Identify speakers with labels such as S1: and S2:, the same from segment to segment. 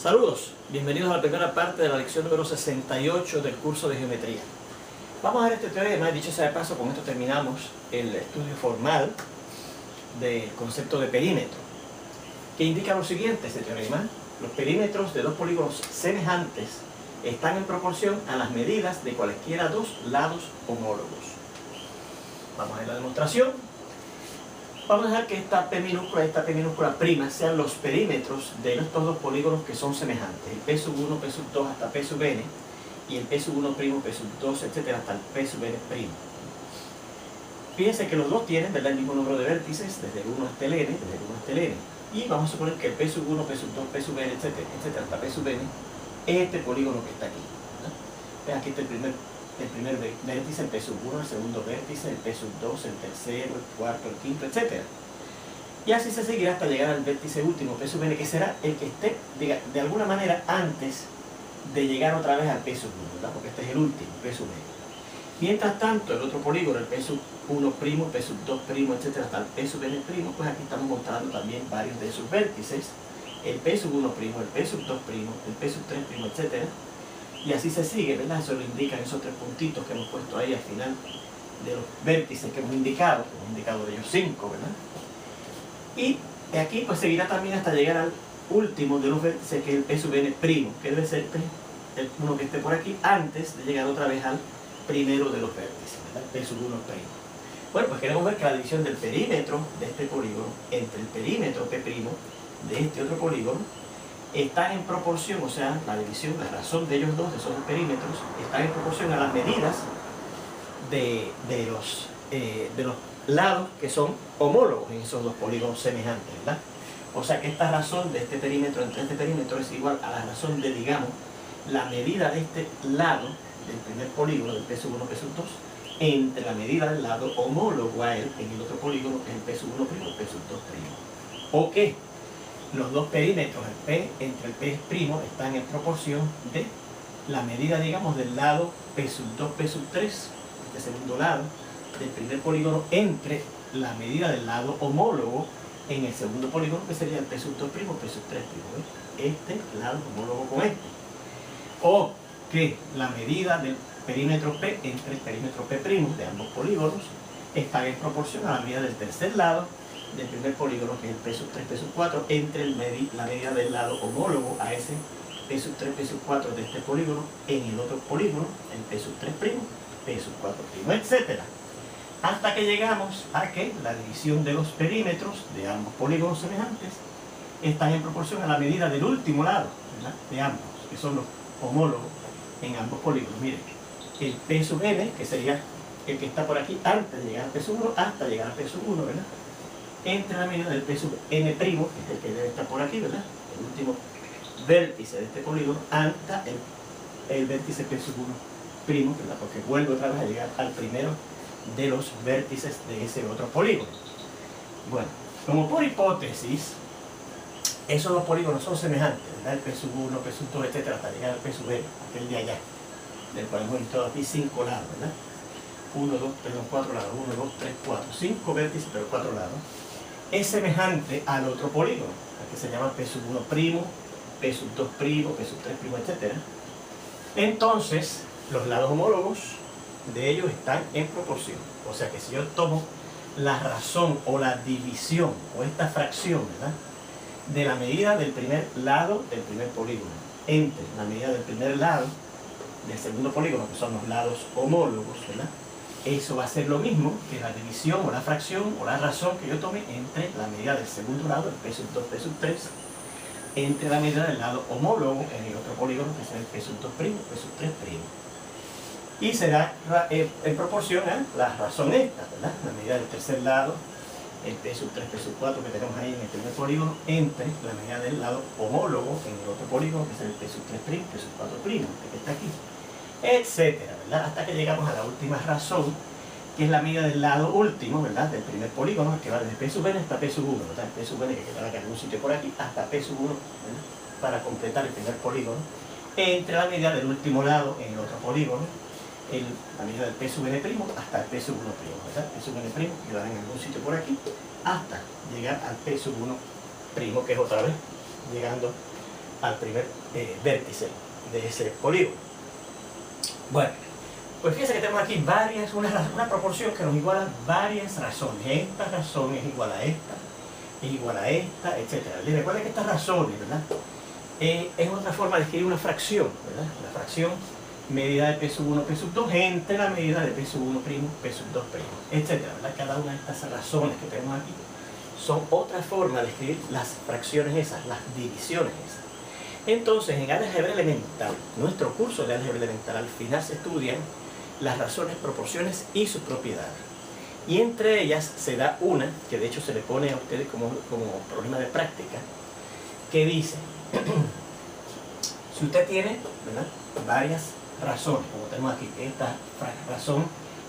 S1: Saludos, bienvenidos a la primera parte de la lección número 68 del curso de geometría. Vamos a ver este teorema, dicho sea de paso, con esto terminamos el estudio formal del concepto de perímetro, que indica lo siguiente, este teorema: los perímetros de dos polígonos semejantes están en proporción a las medidas de cualesquiera dos lados homólogos. Vamos a ver la demostración. Vamos a dejar que esta P minúscula prima sean los perímetros de estos dos polígonos que son semejantes, el P sub 1, P sub 2 hasta P sub n, y el P sub 1', P sub 2, etc. hasta el P sub n'. Fíjense que los dos tienen, ¿verdad?, el mismo número de vértices, desde el 1 hasta el n, y vamos a suponer que el P sub 1, P sub 2, P sub n, etc. hasta P sub n es este polígono que está aquí, ¿verdad? Aquí está el primer vértice, el P sub 1, el segundo vértice, el P sub 2, el tercero, el cuarto, el quinto, etc. Y así se seguirá hasta llegar al vértice último, P sub n, que será el que esté de alguna manera antes de llegar otra vez al P sub 1, ¿verdad? Porque este es el último, P sub n. Mientras tanto, el otro polígono, el P sub 1', P sub 2', etc. hasta el P sub n', pues aquí estamos mostrando también varios de sus vértices, el P sub 1', el P sub 2', el P sub 3', etc. Y así se sigue, ¿verdad? Eso lo indican esos tres puntitos que hemos puesto ahí al final de los vértices que hemos indicado de ellos 5, ¿verdad? Y aquí pues seguirá también hasta llegar al último de los vértices, que es el P sub n', que debe ser el uno que esté por aquí, antes de llegar otra vez al primero de los vértices, ¿verdad? P sub 1'. Bueno, pues queremos ver que la división del perímetro de este polígono entre el perímetro P' de este otro polígono está en proporción, o sea, la división, la razón de ellos dos, de esos dos perímetros, está en proporción a las medidas de los lados que son homólogos en esos dos polígonos semejantes, ¿verdad? O sea que esta razón de este perímetro entre este perímetro es igual a la razón de, digamos, la medida de este lado del primer polígono, del P sub 1, P sub 2, entre la medida del lado homólogo a él en el otro polígono, que es el P sub 1', P sub 2'. ¿O qué? Los dos perímetros, el P entre el P' están en proporción de la medida, digamos, del lado P sub 2, P sub 3, este segundo lado, del primer polígono, entre la medida del lado homólogo en el segundo polígono, que sería el P sub 2', P sub 3', ¿eh? Este lado homólogo con este. O que la medida del perímetro P entre el perímetro P' de ambos polígonos está en proporción a la medida del tercer lado del primer polígono, que es el P sub 3, P sub 4, entre la medida del lado homólogo a ese P sub 3, P sub 4 de este polígono en el otro polígono, el P sub 3', P sub 4', etc. Hasta que llegamos a que la división de los perímetros de ambos polígonos semejantes están en proporción a la medida del último lado, ¿verdad?, de ambos, que son los homólogos en ambos polígonos. Miren, el P sub n, que sería el que está por aquí antes de llegar al P sub 1, hasta llegar al P sub 1, ¿verdad?, entre la medida del P sub n', que es el que debe estar por aquí, ¿verdad?, el último vértice de este polígono, hasta el vértice P sub 1', ¿verdad?, porque vuelve otra vez a llegar al primero de los vértices de ese otro polígono. Bueno, como por hipótesis, esos dos polígonos son semejantes, ¿verdad?, el P sub 1, P sub 2, etc., hasta llegar al P sub n, aquel de allá, del cual hemos visto aquí 5 lados, ¿verdad? 4 lados, 1, 2, 3, 4, 5 vértices, pero 4 lados. Es semejante al otro polígono, al que se llama P sub 1', P sub 2', P sub 3', etc. Entonces, los lados homólogos de ellos están en proporción. O sea que si yo tomo la razón o la división, o esta fracción, ¿verdad?, de la medida del primer lado del primer polígono entre la medida del primer lado del segundo polígono, que son los lados homólogos, ¿verdad?, eso va a ser lo mismo que la división o la fracción o la razón que yo tome entre la medida del segundo lado, el P sub 2, P sub 3, entre la medida del lado homólogo en el otro polígono, que será el P sub 2', P sub 3'. Y será en proporción a la razón esta, ¿verdad?, la medida del tercer lado, el P sub 3, P sub 4 que tenemos ahí en el primer polígono, entre la medida del lado homólogo en el otro polígono, que será el P sub 3', P sub 4', que está aquí, etcétera, ¿verdad?, hasta que llegamos a la última razón, que es la medida del lado último, ¿verdad?, del primer polígono, que va desde P sub n hasta P sub 1, ¿verdad?, P sub n que quedará en algún sitio por aquí, hasta P sub 1, ¿verdad?, para completar el primer polígono, entre la medida del último lado en el otro polígono, la medida del P sub n' hasta el P sub 1', ¿verdad?, P sub n' quedará en algún sitio por aquí, hasta llegar al P sub 1', que es otra vez llegando al primer vértice de ese polígono. Bueno, pues fíjense que tenemos aquí una proporción que nos iguala varias razones. Esta razón es igual a esta, es igual a esta, etc. Y recuerden que estas razones, ¿verdad? Es otra forma de escribir una fracción, ¿verdad? La fracción medida de P sub 1, P sub 2 entre la medida de P sub 1', P sub 2', etc. ¿Verdad? Cada una de estas razones que tenemos aquí son otra forma de escribir las fracciones esas, las divisiones esas. Entonces, en álgebra elemental, nuestro curso de álgebra elemental, al final se estudian las razones, proporciones y sus propiedades. Y entre ellas se da una, que de hecho se le pone a ustedes como problema de práctica, que dice, si usted tiene, ¿verdad?, varias razones, como tenemos aquí, esta razón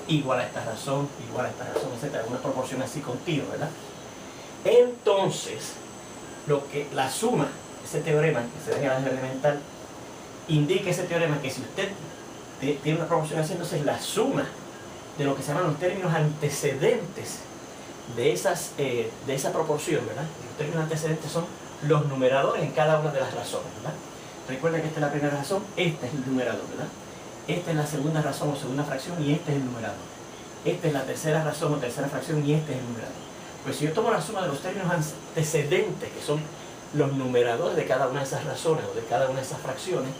S1: igual a esta razón, igual a esta razón, etc., una proporción así continua, ¿verdad? Entonces, la suma, ese teorema que se ve en el álgebra elemental, indica ese teorema que si usted tiene una proporción así, entonces la suma de lo que se llaman los términos antecedentes de esa proporción, ¿verdad? Los términos antecedentes son los numeradores en cada una de las razones, ¿verdad? Recuerden que esta es la primera razón, este es el numerador, ¿verdad? Esta es la segunda razón o segunda fracción y este es el numerador. Esta es la tercera razón o tercera fracción y este es el numerador. Pues si yo tomo la suma de los términos antecedentes, que son los numeradores de cada una de esas razones o de cada una de esas fracciones,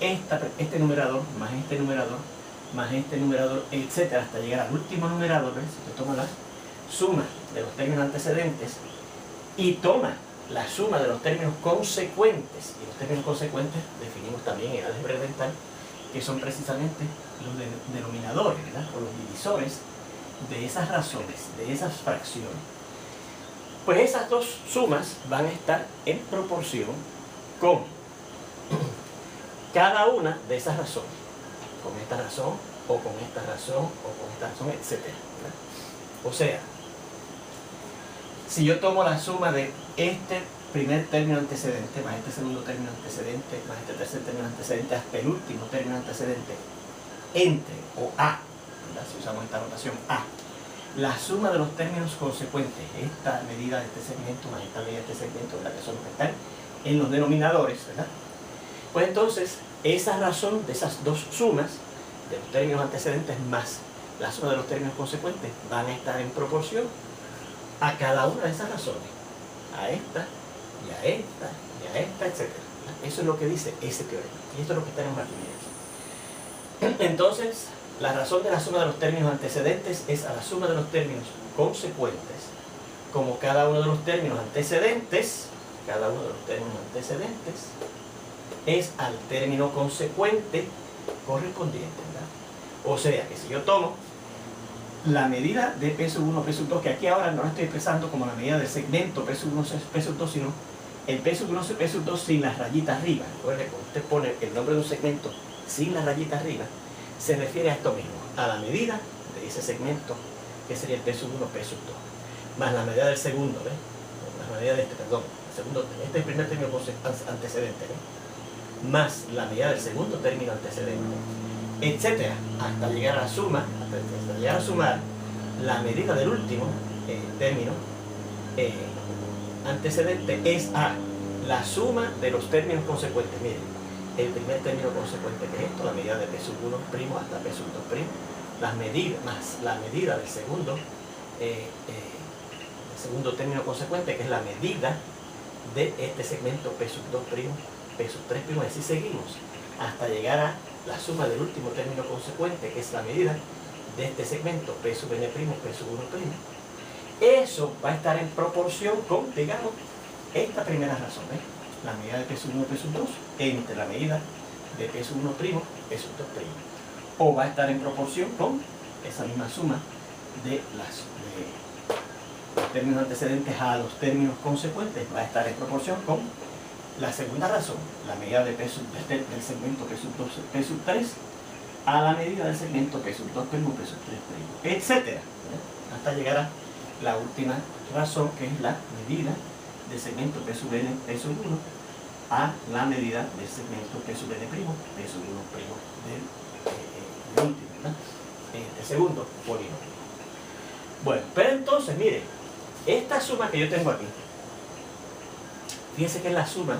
S1: este numerador, más este numerador, etcétera, hasta llegar al último numerador, ¿ves? Si usted toma la suma de los términos antecedentes y toma la suma de los términos consecuentes, y los términos consecuentes definimos también en álgebra elemental, que son precisamente los denominadores, ¿verdad?, o los divisores de esas razones, de esas fracciones. Pues esas dos sumas van a estar en proporción con cada una de esas razones, con esta razón, o con esta razón, o con esta razón, etc. O sea, si yo tomo la suma de este primer término antecedente, más este segundo término antecedente, más este tercer término antecedente, hasta el último término antecedente, entre, o A, ¿verdad?, si usamos esta notación A, la suma de los términos consecuentes, esta medida de este segmento más esta medida de este segmento, ¿verdad?, que son los que están en los denominadores, ¿verdad? Pues entonces, esa razón de esas dos sumas de los términos antecedentes más la suma de los términos consecuentes van a estar en proporción a cada una de esas razones, a esta, y a esta, y a esta, etc. Eso es lo que dice ese teorema, y esto es lo que tenemos aquí. Entonces, la razón de la suma de los términos antecedentes es a la suma de los términos consecuentes, como cada uno de los términos antecedentes, es al término consecuente correspondiente, ¿verdad? O sea, que si yo tomo la medida de P sub 1, P sub 2, que aquí ahora no la estoy expresando como la medida del segmento P sub 1, P sub 2, sino el P sub 1, P sub 2 sin las rayitas arriba. Recuerde, cuando usted pone el nombre de un segmento sin las rayitas arriba, se refiere a esto mismo, a la medida de ese segmento, que sería el P sub 1, P sub 2, más la medida del segundo, ¿ves? La medida de este, perdón, el segundo, este es el primer término antecedente, ¿ves?, más la medida del segundo término antecedente, etcétera, hasta llegar a la suma, hasta llegar a sumar la medida del último término antecedente es a la suma de los términos consecuentes. Miren, el primer término consecuente, que es esto, la medida de P sub 1' hasta P sub 2', las medidas más la medida del segundo término consecuente, que es la medida de este segmento P sub 2', P sub 3', y así seguimos hasta llegar a la suma del último término consecuente, que es la medida de este segmento P sub n', P sub 1'. Eso va a estar en proporción con, digamos, esta primera razón, ¿eh?, la medida de P sub 1, P sub 2 entre la medida de P sub 1', P sub 2'. O va a estar en proporción con esa misma suma de los términos antecedentes a los términos consecuentes, va a estar en proporción con la segunda razón, la medida de P sub del segmento P sub 2, P sub 3 a la medida del segmento P sub 2', P sub 3', etc. Hasta llegar a la última razón, que es la medida del segmento P sub n, P sub 1 a la medida del segmento P sub n', P sub 1' del último, ¿verdad?, el segundo polinomio. Bueno, pero entonces, mire, esta suma que yo tengo aquí, fíjense que es la suma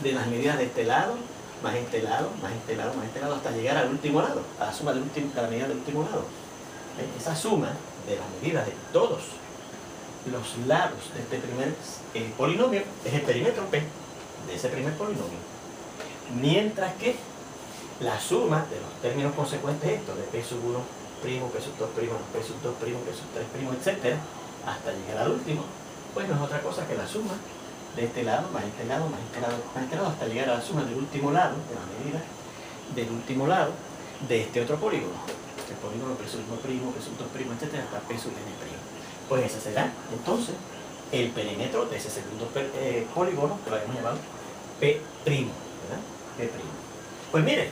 S1: de las medidas de este lado, más este lado, más este lado, más este lado, hasta llegar al último lado, a la suma de la medida del último lado. Esa suma de las medidas de todos los lados de este primer polinomio es el perímetro P de ese primer polinomio. Mientras que la suma de los términos consecuentes estos, de P sub 1', P sub 2', P sub 2', P sub 3', etc., hasta llegar al último, pues no es otra cosa que la suma de este lado, más este lado, más este lado, más este lado, hasta llegar a la suma del último lado, de la medida del último lado de este otro polígono. El polígono P sub 1', P sub 2', etc., hasta P sub n'. Pues ese será, entonces, el perímetro de ese segundo polígono, que lo habíamos llamado P', ¿verdad? P'. Pues mire,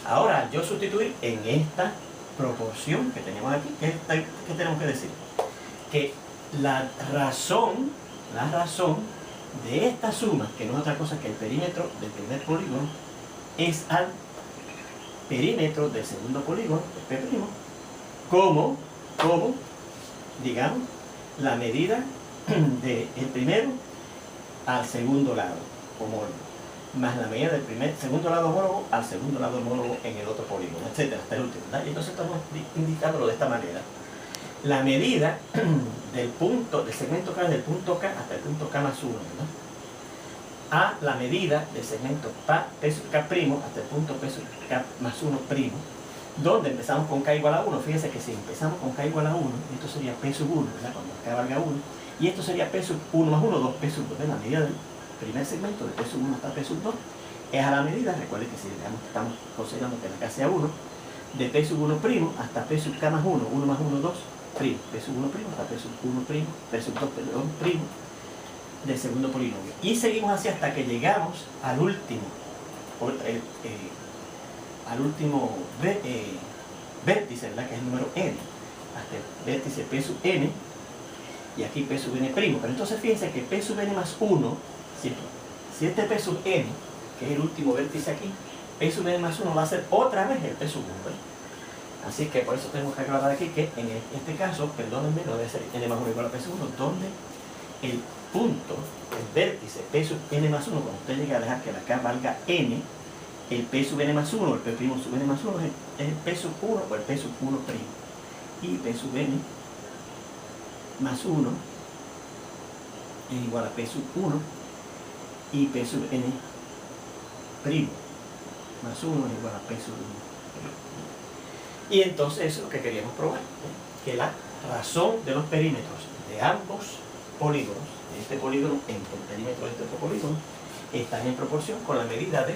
S1: ahora yo sustituir en esta proporción que tenemos aquí, ¿qué tenemos que decir? Que la razón de esta suma, que no es otra cosa que el perímetro del primer polígono, es al perímetro del segundo polígono, el P', como, digamos, la medida del primero al segundo lado homólogo, más la medida del segundo lado homólogo al segundo lado homólogo en el otro polígono, etcétera, hasta el último, ¿verdad? Y entonces estamos indicándolo de esta manera. La medida del segmento K, del punto K hasta el punto K más 1, ¿verdad? A la medida del segmento P sub K' hasta el punto P sub K más 1', donde empezamos con K igual a 1. Fíjense que si empezamos con K igual a 1, esto sería P sub 1, ¿verdad? Cuando K valga 1, y esto sería P sub 1 más 1, 2 P sub 2, ¿verdad? La medida del primer segmento de P sub 1 hasta P sub 2 es a la medida, recuerden que si estamos considerando que la K sea 1, de P sub 1' hasta P sub K más 1, 1 más 1, 2', P sub 1' hasta P sub 1', P sub 2, perdón', del segundo polinomio. Y seguimos así hasta que llegamos al último vértice, ¿verdad? Que es el número n, hasta el vértice P sub n, y aquí P sub n'. Pero entonces fíjense que P sub n más 1, si este P sub n, que es el último vértice aquí, P sub n más 1 va a ser otra vez el P sub 1, ¿verdad? Así que por eso tenemos que aclarar aquí que en este caso, perdónenme, no debe ser n más 1 igual a P sub 1, donde el punto, el vértice P sub n más 1, cuando usted llegue a dejar que la K valga n, el P sub n más 1, el P' sub n más 1 es el P sub 1 o el P sub 1'. Y P sub n más 1 es igual a P sub 1 y P sub n' más 1 es igual a P sub 1'. Y entonces eso es lo que queríamos probar, ¿eh? Que la razón de los perímetros de ambos polígonos, de este polígono entre el perímetro de este otro polígono, están en proporción con la medida de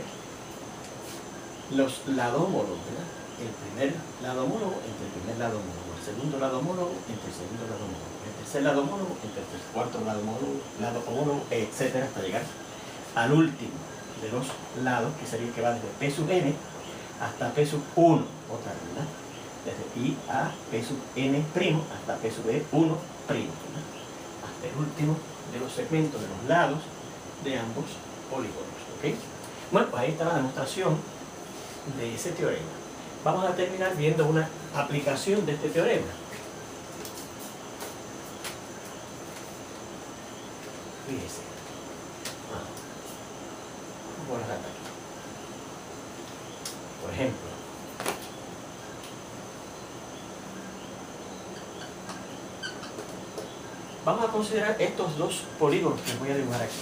S1: los lados homólogos, ¿verdad? El primer lado homólogo entre el primer lado homólogo, el segundo lado homólogo entre el segundo lado homólogo, el tercer lado homólogo entre el cuarto lado homólogo, etcétera, hasta llegar al último de los lados, que sería el que va desde P sub n hasta P sub 1, otra vez, ¿verdad? Desde I a P sub n' hasta P sub e 1', ¿verdad? Hasta el último de los segmentos de los lados de ambos polígonos, ¿ok? Bueno, pues ahí está la demostración de ese teorema. Vamos a terminar viendo una aplicación de este teorema. Fíjese. Vamos a aquí. Por ejemplo, vamos a considerar estos dos polígonos que voy a dibujar aquí.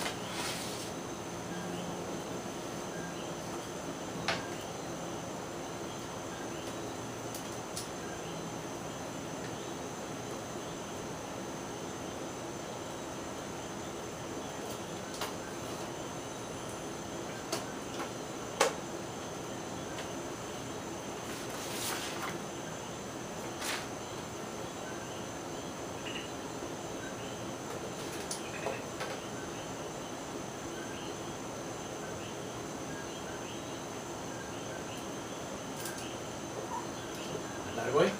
S1: Largo este.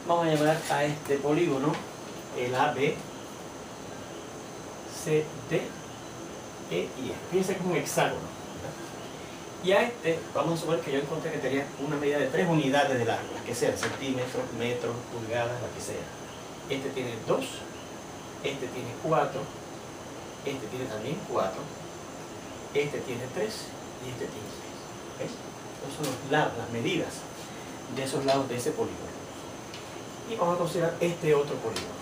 S1: vamos a llamar a este polígono el AB, C, D, E y F. Fíjense que es un hexágono, ¿verdad? Y a este, vamos a suponer que yo encontré que tenía una medida de 3 unidades de largo, las que sean, centímetros, metros, pulgadas, la que sea. Este tiene 2, este tiene 4, este tiene también 4, este tiene 3 y este tiene 6. ¿Ves? Estos son los lados, las medidas de esos lados de ese polígono. Y vamos a considerar este otro polígono.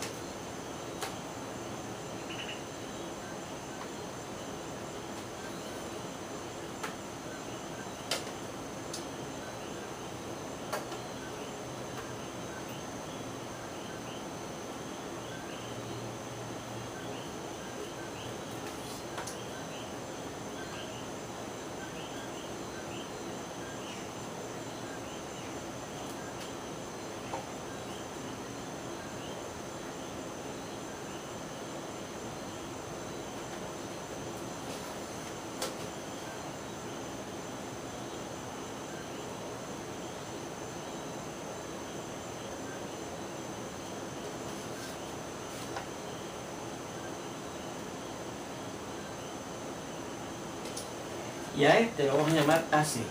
S1: Y a este lo vamos a llamar así.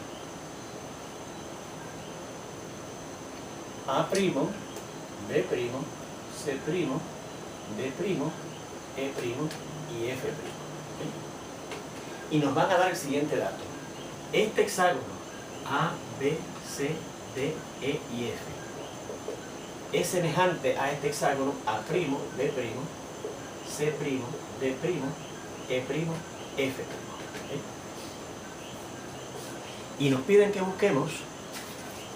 S1: A', B', C', D', E' y F'. ¿Okay? Y nos van a dar el siguiente dato. Este hexágono A, B, C, D, E y F es semejante a este hexágono A', B', C', D', E', F'. ¿Okay? Y nos piden que busquemos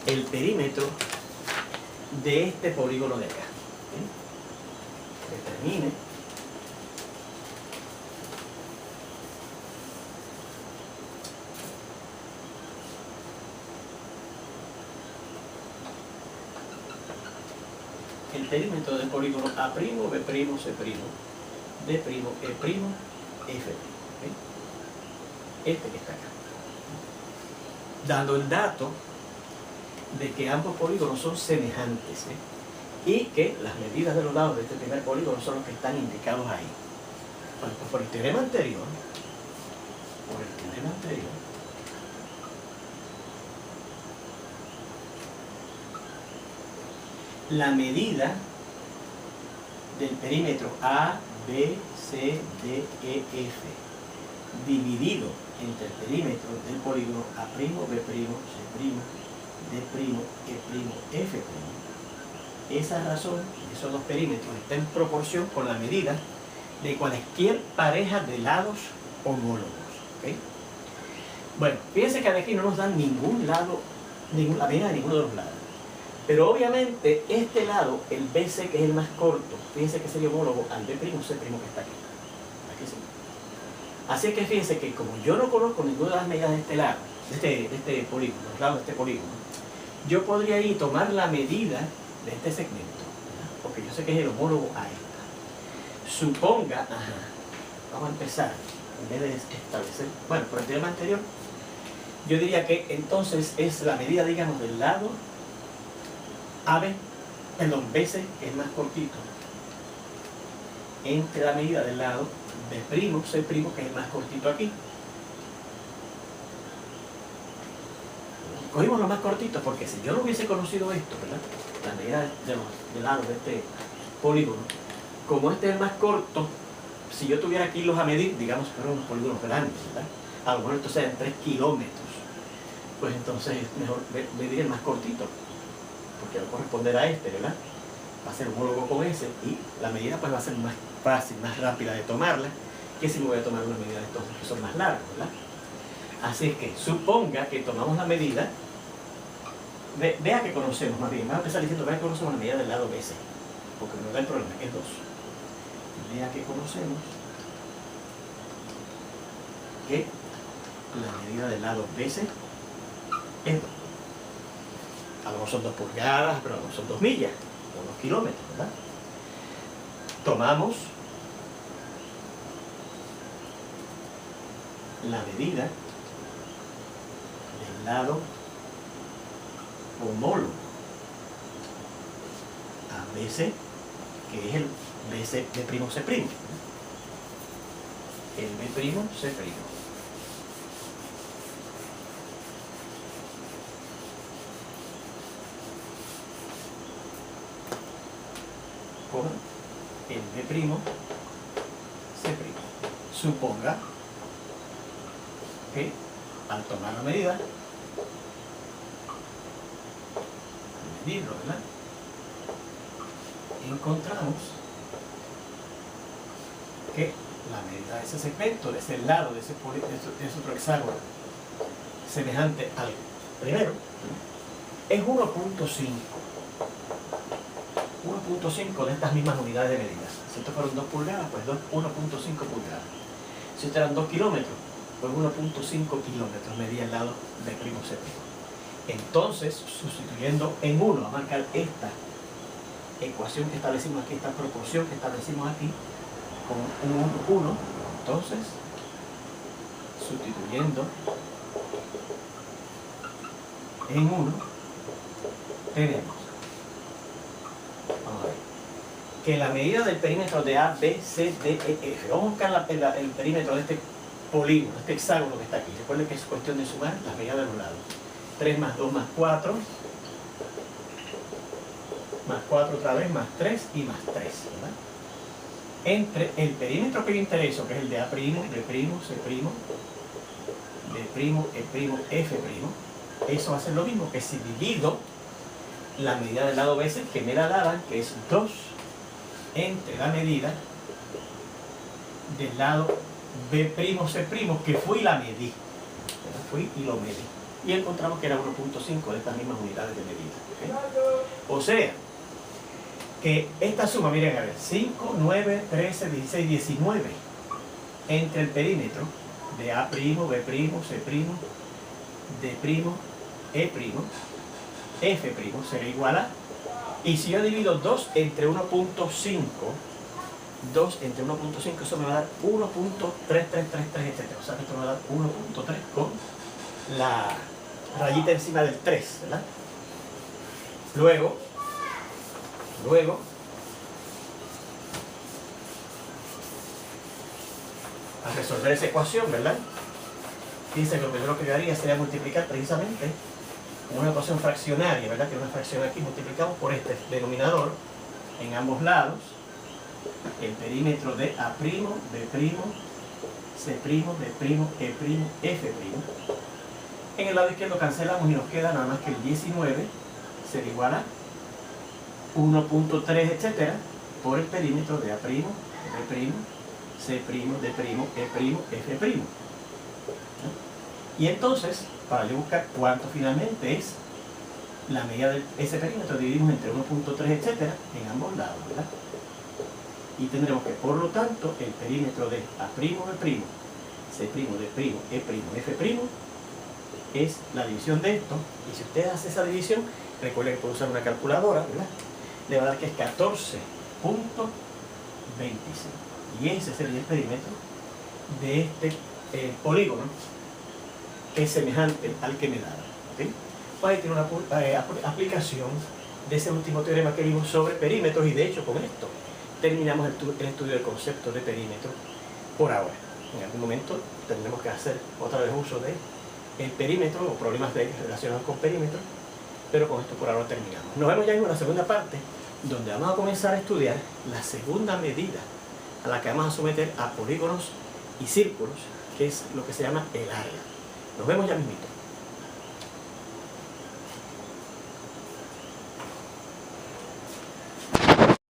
S1: el perímetro de este polígono de acá. Determine el perímetro del polígono A', B', C', D', E', F'. ¿Okay? Este que está acá. Dando el dato de que ambos polígonos son semejantes, y que las medidas de los lados de este primer polígono son los que están indicados ahí. Bueno, pues por el teorema anterior, la medida del perímetro A, B, C, D, E, F dividido entre el perímetro del polígono A', B', C', D', E', F'. Esa razón, esos dos perímetros está en proporción con la medida de cualquier pareja de lados homólogos. ¿Okay? Bueno, fíjense que aquí no nos dan ningún lado, la medida de ninguno de los lados. Pero obviamente este lado, el BC, que es el más corto, fíjense que sería homólogo al B', C' que está aquí. Aquí sí. Así que fíjense que como yo no conozco ninguna de las medidas de este lado, de este polígono, los lados de este polígono, yo podría ir y tomar la medida de este segmento, ¿verdad? Porque yo sé que es el homólogo a esta. Suponga, vamos a empezar, en vez de establecer, bueno, por el teorema anterior, yo diría que entonces es la medida, digamos, del lado AB, perdón, BC, que es más cortito, entre la medida del lado B', C', que es el más cortito aquí. Cogimos lo más cortito porque si yo no hubiese conocido esto, ¿verdad? La medida del lado de este polígono, como este es el más corto, si yo tuviera que irlos a medir, digamos que fueron unos polígonos grandes, ¿verdad? A lo mejor esto sea en 3 kilómetros, pues entonces es mejor medir el más cortito, porque va a corresponder a este, ¿verdad? Va a ser homólogo con ese y la medida pues va a ser más fácil, más rápida de tomarla, que si me voy a tomar una medida de estos que son más largos, ¿verdad? Así es que suponga que tomamos la medida, vea que conocemos, más bien, vamos a empezar diciendo, vea que conocemos la medida del lado BC, porque nos da el problema, que es 2. Vea que conocemos que la medida del lado BC es 2. A lo mejor son 2 pulgadas, pero a lo mejor son 2 millas, o 2 kilómetros, ¿verdad? Tomamos la medida del lado homólogo BC, que es el BC B'C'. El B'C'. Con el B'C'. Suponga que al tomar la medida, al medirlo, ¿verdad?, encontramos que la medida de ese segmento, de ese lado, de ese otro hexágono semejante al primero, es 1.5 de estas mismas unidades de medidas. Si esto fueron 2 pulgadas, pues 1.5 pulgadas. Si esto eran 2 kilómetros, pues 1.5 kilómetros medía el lado B'C'. Entonces, sustituyendo en 1 a marcar esta ecuación que establecimos aquí, esta proporción que establecimos aquí, con un 1, entonces, sustituyendo en 1, tenemos, vamos a ver, que la medida del perímetro de A, B, C, D, E, F, vamos a buscar el perímetro de este polígono, este hexágono que está aquí. Recuerden que es cuestión de sumar las medidas de los lados. 3 más 2 más 4, más 4 otra vez, más 3 y más 3, ¿verdad? Entre el perímetro que me interesa, que es el de A', B', C', D', E', F', eso va a ser lo mismo que si divido la medida del lado BC, que me la daban, que es 2, entre la medida del lado B'C', que fui y la medí. Fui y lo medí. Y encontramos que era 1.5 de estas mismas unidades de medida. ¿Okay? O sea, que esta suma, miren a ver, 5, 9, 13, 16, 19, entre el perímetro de A', B', C', D', E', F' será igual a, y si yo divido 2 entre 1.5, 2 entre 1.5, eso me va a dar 1.3333, etc. O sea que esto me va a dar 1.3 con la rayita encima del 3, ¿verdad? Luego, al resolver esa ecuación, ¿verdad?, dice que lo primero que yo haría sería multiplicar precisamente una ecuación fraccionaria, ¿verdad?, que es una fracción aquí, multiplicamos por este denominador en ambos lados el perímetro de A', B', C', D', E', F'. En el lado izquierdo cancelamos y nos queda nada más que el 19 será igual a 1.3, etcétera, por el perímetro de A', B', C', D', E', F'. Y entonces, para yo buscar cuánto finalmente es la medida de ese perímetro, dividimos entre 1.3, etcétera, en ambos lados, ¿verdad? Y tendremos que, por lo tanto, el perímetro de A', B', C', D', E', F' es la división de esto. Y si usted hace esa división, recuerde que puede usar una calculadora, ¿verdad?, le va a dar que es 14.25. Y ese sería el perímetro de este polígono, que es semejante al que me daba. ¿Okay? Pues ahí tiene una aplicación de ese último teorema que vimos sobre perímetros, y de hecho con esto terminamos el estudio del concepto de perímetro por ahora. En algún momento tendremos que hacer otra vez uso de el perímetro o problemas relacionados con perímetros, pero con esto por ahora terminamos. Nos vemos ya en la segunda parte, donde vamos a comenzar a estudiar la segunda medida a la que vamos a someter a polígonos y círculos, que es lo que se llama el área. Nos vemos ya mismito.